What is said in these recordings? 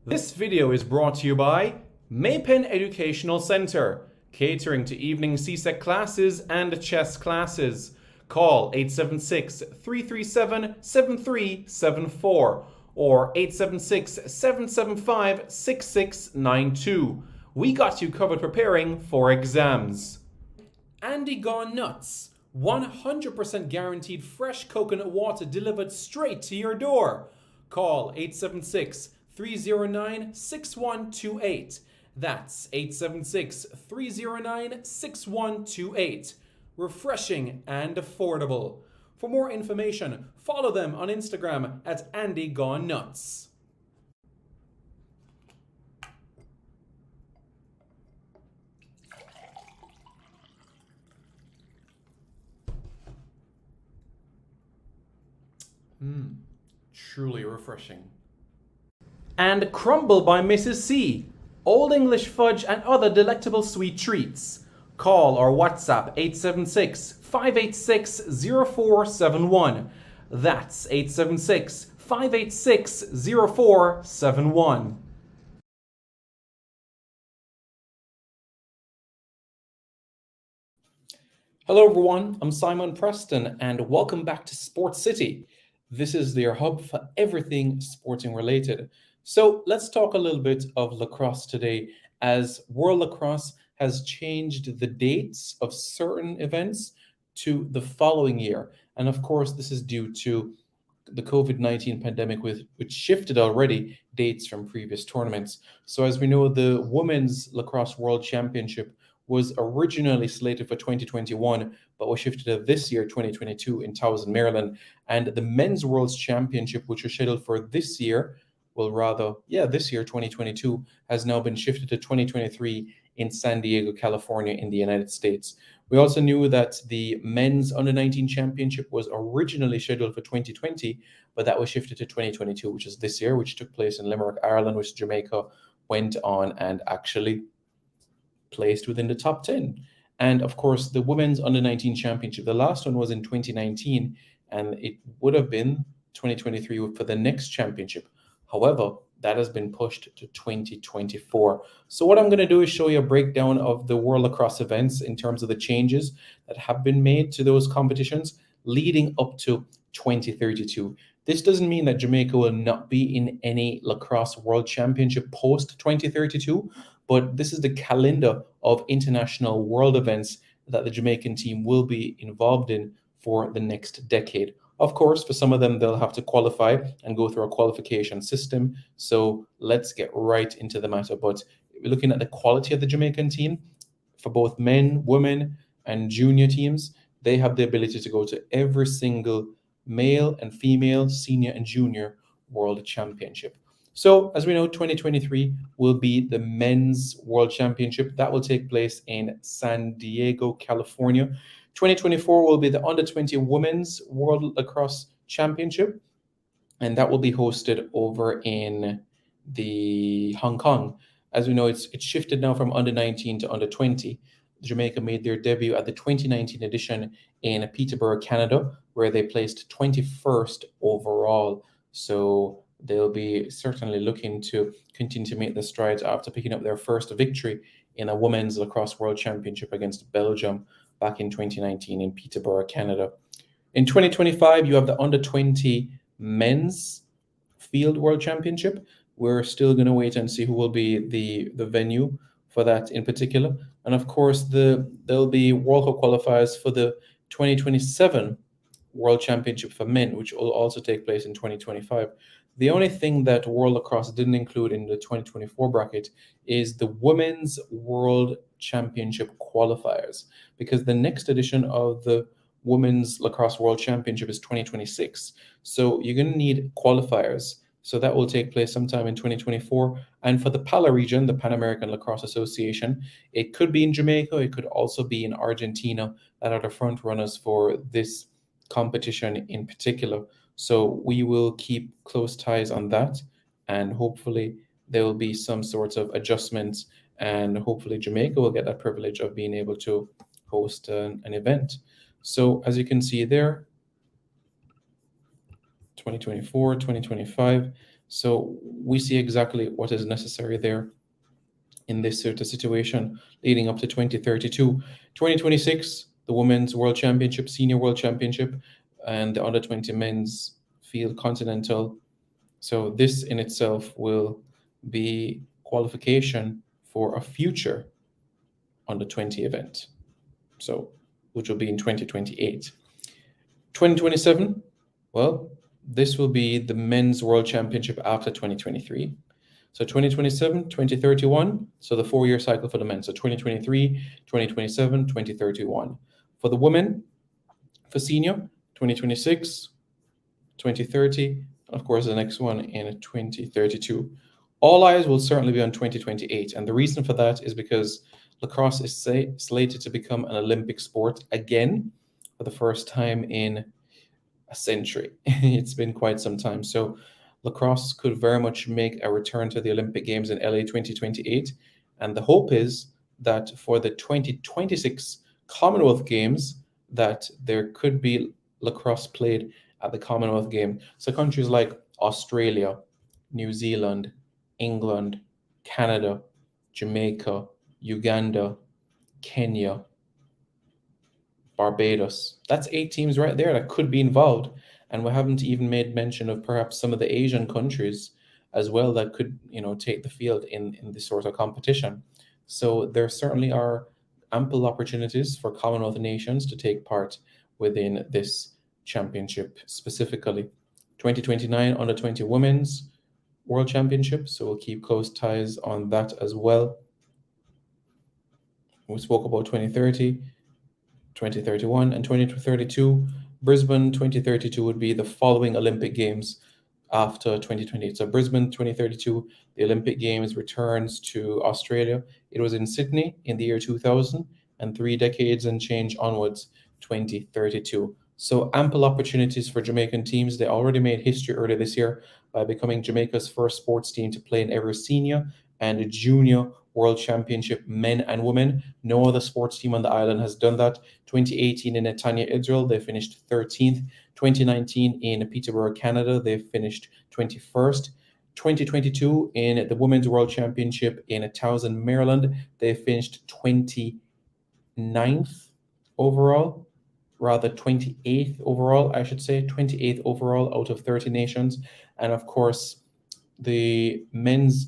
This video is brought to you by Maypen Educational Centre, catering to evening CSEC classes and chess classes. Call 876-337-7374 or 876-775-6692. We got you covered preparing for exams. Andy Gone Nuts, 100% guaranteed fresh coconut water delivered straight to your door. Call 876-309-6128. That's 876-309-6128. Refreshing and affordable. For more information, follow them on Instagram at Andy Gone Nuts. Truly refreshing. And Crumble by Mrs. C. Old English fudge and other delectable sweet treats. Call or WhatsApp 876-586-0471. That's 876-586-0471. Hello everyone, I'm Simon Preston and welcome back to Sports City. This is your hub for everything sporting related. So let's talk a little bit of lacrosse today, as World Lacrosse has changed the dates of certain events to the following year. And of course, this is due to the COVID-19 pandemic, which shifted already dates from previous tournaments. So as we know, the Women's Lacrosse World Championship was originally slated for 2021, but was shifted to this year, 2022, in Towson, Maryland. And the Men's World Championship, which was scheduled for this year, this year, 2022, has now been shifted to 2023 in San Diego, California, in the United States. We also knew that the Men's Under-19 Championship was originally scheduled for 2020, but that was shifted to 2022, which is this year, which took place in Limerick, Ireland, which Jamaica went on and actually placed within the top 10. And of course, the Women's Under-19 Championship, the last one was in 2019, and it would have been 2023 for the next championship. However, that has been pushed to 2024. So what I'm going to do is show you a breakdown of the World Lacrosse events in terms of the changes that have been made to those competitions leading up to 2032. This doesn't mean that Jamaica will not be in any Lacrosse World Championship post 2032, but this is the calendar of international world events that the Jamaican team will be involved in for the next decade. Of course, for some of them, they'll have to qualify and go through a qualification system. So let's get right into the matter. But looking at the quality of the Jamaican team, for both men, women, and junior teams, they have the ability to go to every single male and female, senior and junior world championship. So as we know, 2023 will be the Men's World Championship. That will take place in San Diego, California. 2024 will be the Under-20 Women's World Lacrosse Championship, and that will be hosted over in the Hong Kong. As we know, it's shifted now from Under-19 to Under-20. Jamaica made their debut at the 2019 edition in Peterborough, Canada, where they placed 21st overall. So they'll be certainly looking to continue to make the strides after picking up their first victory in a Women's Lacrosse World Championship against Belgium back in 2019 in Peterborough, Canada. In 2025, you have the Under-20 Men's Field World Championship. We're still going to wait and see who will be the venue for that in particular. And of course, there'll be World Cup qualifiers for the 2027 World Championship for men, which will also take place in 2025. The only thing that World Lacrosse didn't include in the 2024 bracket is the Women's World Championship qualifiers, because the next edition of the Women's Lacrosse World Championship is 2026. So you're going to need qualifiers. So that will take place sometime in 2024. And for the PALA region, the Pan American Lacrosse Association, it could be in Jamaica, it could also be in Argentina, that are the front runners for this competition in particular. So we will keep close ties on that, and hopefully there will be some sorts of adjustments, and hopefully Jamaica will get that privilege of being able to host an event. So as you can see there, 2024, 2025, So we see exactly what is necessary there in this sort of situation leading up to 2032. 2026, the Women's World Championship, Senior World Championship, and the Under 20 Men's Field Continental. So this in itself will be qualification for a future Under 20 event. So which will be in 2028. 2027, well, this will be the Men's World Championship after 2023. So 2027, 2031, so the 4-year cycle for the men. So 2023, 2027, 2031. For the women, for senior, 2026, 2030, of course, the next one in 2032. All eyes will certainly be on 2028. And the reason for that is because lacrosse is slated to become an Olympic sport again for the first time in a century. It's been quite some time. So lacrosse could very much make a return to the Olympic Games in LA 2028. And the hope is that for the 2026 Commonwealth Games, that there could be lacrosse played at the Commonwealth Game. So countries like Australia, New Zealand, England, Canada, Jamaica, Uganda, Kenya, Barbados. That's 8 teams right there that could be involved. And we haven't even made mention of perhaps some of the Asian countries as well that could, take the field in this sort of competition. So there certainly are ample opportunities for Commonwealth nations to take part within this championship specifically. 2029 Under 20 Women's World Championship. So we'll keep close ties on that as well. We spoke about 2030. 2031 and 2032. Brisbane 2032 would be the following Olympic Games after 2028. So Brisbane 2032, the Olympic Games returns to Australia. It was in Sydney in the year 2000, and 3 decades and change onwards, 2032. So ample opportunities for Jamaican teams. They already made history earlier this year by becoming Jamaica's first sports team to play in every senior and junior World Championship, men and women. No other sports team on the island has done that. 2018 in Netanya, Israel, they finished 13th. 2019 in Peterborough, Canada, they finished 21st. 2022 in the Women's World Championship in Towson, Maryland, they finished 29th overall, rather 28th overall, I should say, 28th overall out of 30 nations. And of course, the men's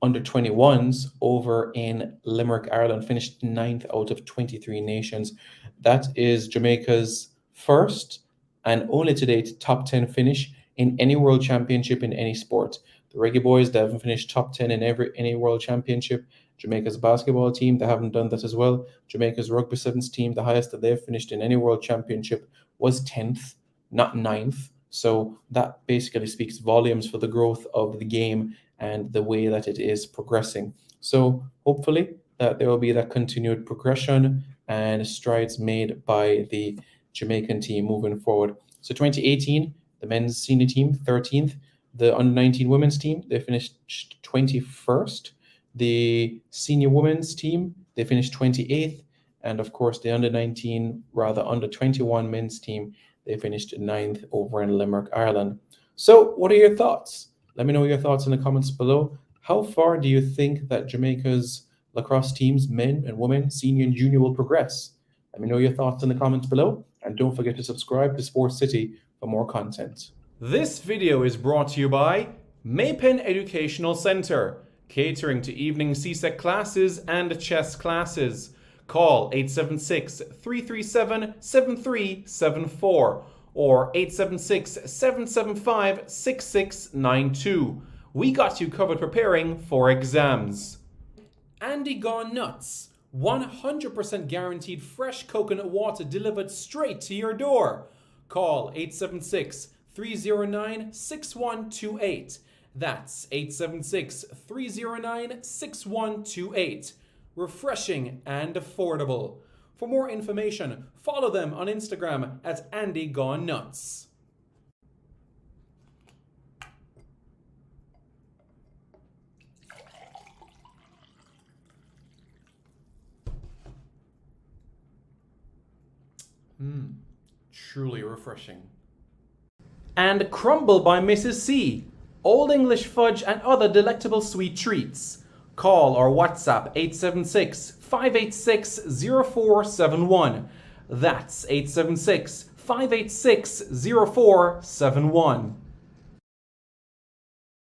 under 21s over in Limerick, Ireland, finished 9th out of 23 nations. That is Jamaica's first and only to date top 10 finish in any world championship in any sport. The Reggae Boys, they haven't finished top 10 in any world championship. Jamaica's basketball team, they haven't done that as well. Jamaica's rugby sevens team, the highest that they've finished in any world championship was 10th, not 9th. So that basically speaks volumes for the growth of the game and the way that it is progressing. So hopefully that there will be that continued progression and strides made by the Jamaican team moving forward. So 2018, the men's senior team, 13th. The under 19 women's team, they finished 21st. The senior women's team, they finished 28th. And of course, the under 21 men's team, they finished 9th over in Limerick, Ireland. So what are your thoughts? Let me know your thoughts in the comments below. How far do you think that Jamaica's lacrosse teams, men and women, senior and junior, will progress? Let me know your thoughts in the comments below. And don't forget to subscribe to Sports City for more content. This video is brought to you by Maypen Educational Centre, catering to evening CSEC classes and chess classes. Call 876-337-7374 or 876-775-6692. We got you covered preparing for exams. Andy Gone Nuts, 100% guaranteed fresh coconut water delivered straight to your door. Call 876-309-6128. That's 876-309-6128. Refreshing and affordable. For more information, follow them on Instagram at Andy Gone Nuts. Truly refreshing. And Crumble by Mrs. C. Old English fudge and other delectable sweet treats. Call or WhatsApp 876-586-0471. That's 876-586-0471.